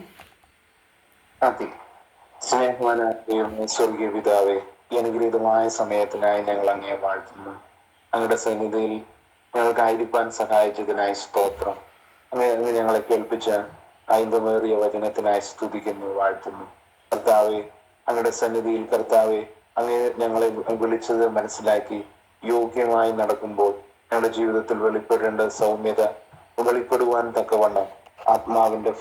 B: സ്നേഹവാനായ സ്വർഗീയ പിതാവേ, ഈ അനുഗ്രഹീതമായ സമയത്തിനായി ഞങ്ങൾ അങ്ങേ വാഴ്ത്തുന്നു. അങ്ങയുടെ സന്നിധിയിൽ ഞങ്ങൾക്കായിരിക്കാൻ സഹായിച്ചതിനായി സ്തോത്രം. അങ്ങ് ഞങ്ങളെ കേൾപ്പിച്ച ആയുധമേറിയ വചനത്തിനായി സ്തുതിക്കുന്നു, വാഴ്ത്തുന്നു. കർത്താവെ, അങ്ങയുടെ സന്നിധിയിൽ കർത്താവെ, അങ്ങ് ഞങ്ങളെ വിളിച്ചത് മനസ്സിലാക്കി യോഗ്യമായി നടക്കുമ്പോൾ ഞങ്ങളുടെ ജീവിതത്തിൽ വെളിപ്പെടേണ്ട സൗമ്യത വെളിപ്പെടുവാൻ തക്കവണ്ണം ആത്മാവിന്റെ